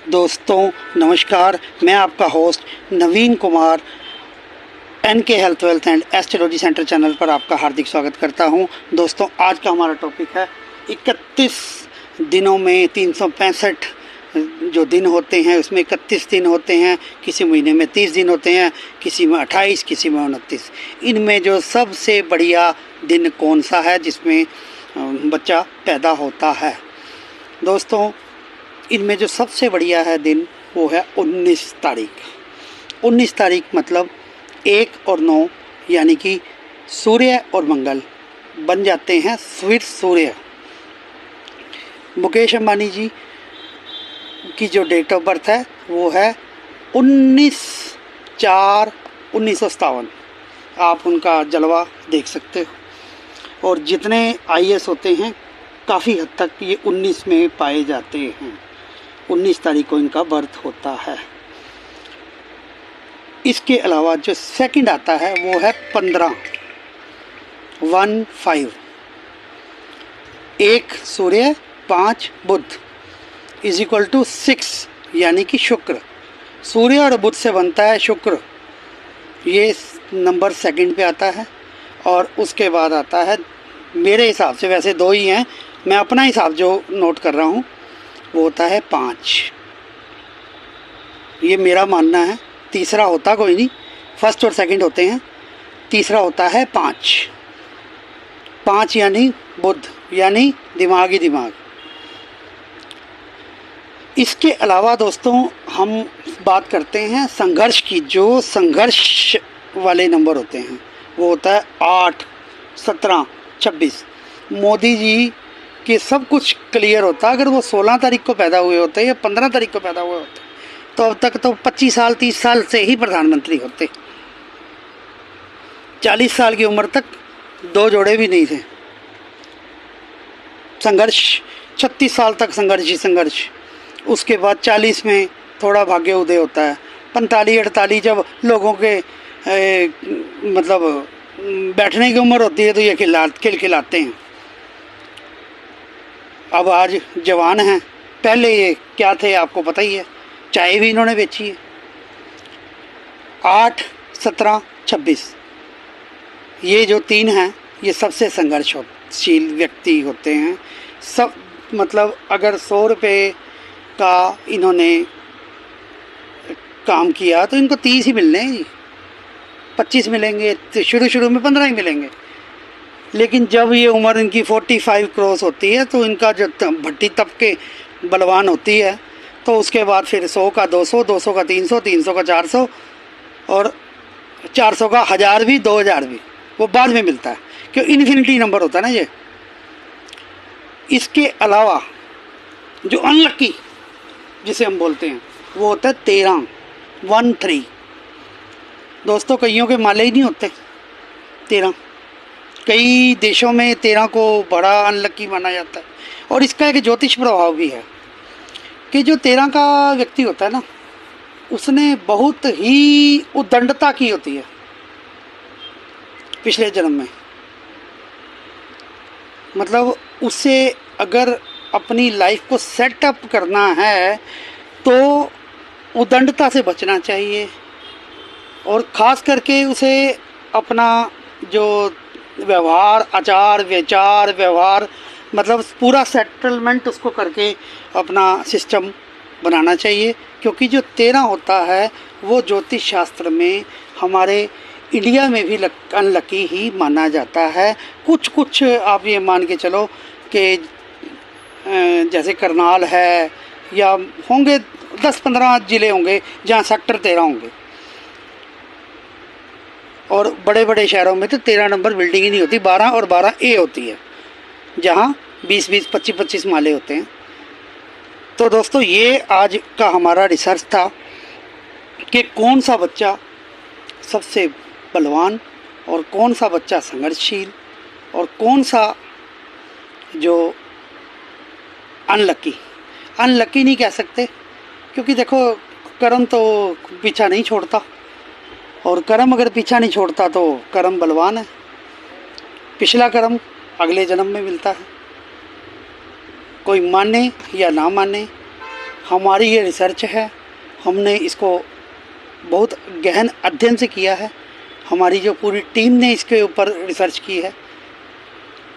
दोस्तों नमस्कार, मैं आपका host Naveen Kumar NK health wealth and astrology centre channel पर आपका हार्दिक स्वागत करता हूं। दोस्तों आज का हमारा टॉपिक है 31 दिनों में 365 जो दिन होते हैं उसमें 31 दिन होते हैं, किसी महीने में 30 दिन होते हैं, किसी में 28, किसी में 29। इनमें जो सबसे बढ़िया दिन कौन सा है जिसमें बच्चा पैदा होता है? दोस्तों इनमें जो सबसे बढ़िया है दिन वो है 19 तारीख। 19 तारीख मतलब 1 और 9 यानी कि सूर्य और मंगल बन जाते हैं फिर सूर्य। मुकेश अंबानी जी की जो डेट ऑफ बर्थ है वो है 19/4/1957। आप उनका जलवा देख सकते हो। और जितने आईएएस होते हैं काफ़ी हद तक ये 19 में पाए जाते हैं। 19 तारीख को इनका बर्थ होता है। इसके अलावा जो सेकंड आता है वो है 15 1 सूर्य 5 बुध इज इक्वल टू 6 यानी कि शुक्र। सूर्य और बुध से बनता है शुक्र, ये नंबर सेकंड पे आता है। और उसके बाद आता है, मेरे हिसाब से वैसे 2 ही हैं, मैं अपना हिसाब जो नोट कर रहा हूँ वो होता है 5। ये मेरा मानना है। तीसरा होता कोई नहीं, फर्स्ट और सेकंड होते हैं, तीसरा होता है 5। 5 यानी बुध यानी दिमाग ही दिमाग। इसके अलावा दोस्तों हम बात करते हैं संघर्ष की। जो संघर्ष वाले नंबर होते हैं वो होता है 8, 17, 26। मोदी जी कि सब कुछ क्लियर होता। अगर वो 16 तारीख को पैदा हुए होते या 15 तारीख को पैदा हुए होते तो अब तक तो 25 साल 30 साल से ही प्रधानमंत्री होते। 40 साल की उम्र तक 2 जोड़े भी नहीं थे। संघर्ष 36 साल तक संघर्ष ही संघर्ष। उसके बाद 40 में थोड़ा भाग्य उदय होता है। 45-48 जब लोगों के मतलब बैठने की उम्र होती है तो ये खिलाते हैं। अब आज जवान हैं, पहले ये क्या थे आपको पता ही है। चाय भी इन्होंने बेची है। 8, 17, 26 ये जो 3 हैं ये सबसे संघर्षशील व्यक्ति होते हैं। सब मतलब अगर 100 रुपये का इन्होंने काम किया तो इनको 30 ही मिलने हैं, 25 मिलेंगे, तो शुरू में 15 ही मिलेंगे। लेकिन जब ये उम्र इनकी 45 क्रॉस होती है तो इनका जो भट्टी तबके बलवान होती है तो उसके बाद फिर 100 का 200, 200 का 300, 300 का 400 और 400 का 1000 भी, 2000 भी वो बाद में मिलता है, क्यों इन्फिनिटी नंबर होता है ना ये। इसके अलावा जो अनलकी जिसे हम बोलते हैं वो होता है 13, 13। दोस्तों कईयों के माले ही नहीं होते 13। कई देशों में 13 को बड़ा अनलकी माना जाता है। और इसका एक ज्योतिष प्रभाव भी है कि जो 13 का व्यक्ति होता है ना उसने बहुत ही उद्दंडता की होती है पिछले जन्म में। मतलब उसे अगर अपनी लाइफ को सेटअप करना है तो उद्दंडता से बचना चाहिए। और ख़ास करके उसे अपना जो व्यवहार, आचार विचार, व्यवहार मतलब पूरा सेटलमेंट उसको करके अपना सिस्टम बनाना चाहिए। क्योंकि जो 13 होता है वो ज्योतिष शास्त्र में हमारे इंडिया में भी अनलकी ही माना जाता है। कुछ आप ये मान के चलो कि जैसे करनाल है या होंगे 10-15 ज़िले होंगे जहाँ सेक्टर 13 होंगे। और बड़े बड़े शहरों में तो 13 नंबर बिल्डिंग ही नहीं होती, 12 और 12A होती है जहाँ 20-20, 25-25 माले होते हैं। तो दोस्तों ये आज का हमारा रिसर्च था कि कौन सा बच्चा सबसे बलवान और कौन सा बच्चा संघर्षशील और कौन सा जो अनलकी नहीं कह सकते, क्योंकि देखो कर्म तो पीछा नहीं छोड़ता। और कर्म अगर पीछा नहीं छोड़ता तो कर्म बलवान है। पिछला कर्म अगले जन्म में मिलता है। कोई माने या ना माने, हमारी ये रिसर्च है, हमने इसको बहुत गहन अध्ययन से किया है। हमारी जो पूरी टीम ने इसके ऊपर रिसर्च की है।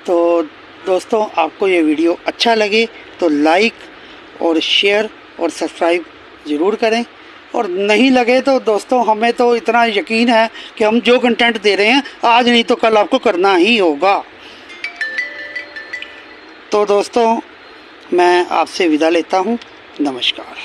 तो दोस्तों, आपको ये वीडियो अच्छा लगे तो लाइक और शेयर और सब्सक्राइब ज़रूर करें, और नहीं लगे तो दोस्तों हमें तो इतना यकीन है कि हम जो कंटेंट दे रहे हैं आज नहीं तो कल आपको करना ही होगा। तो दोस्तों, मैं आपसे विदा लेता हूँ। नमस्कार।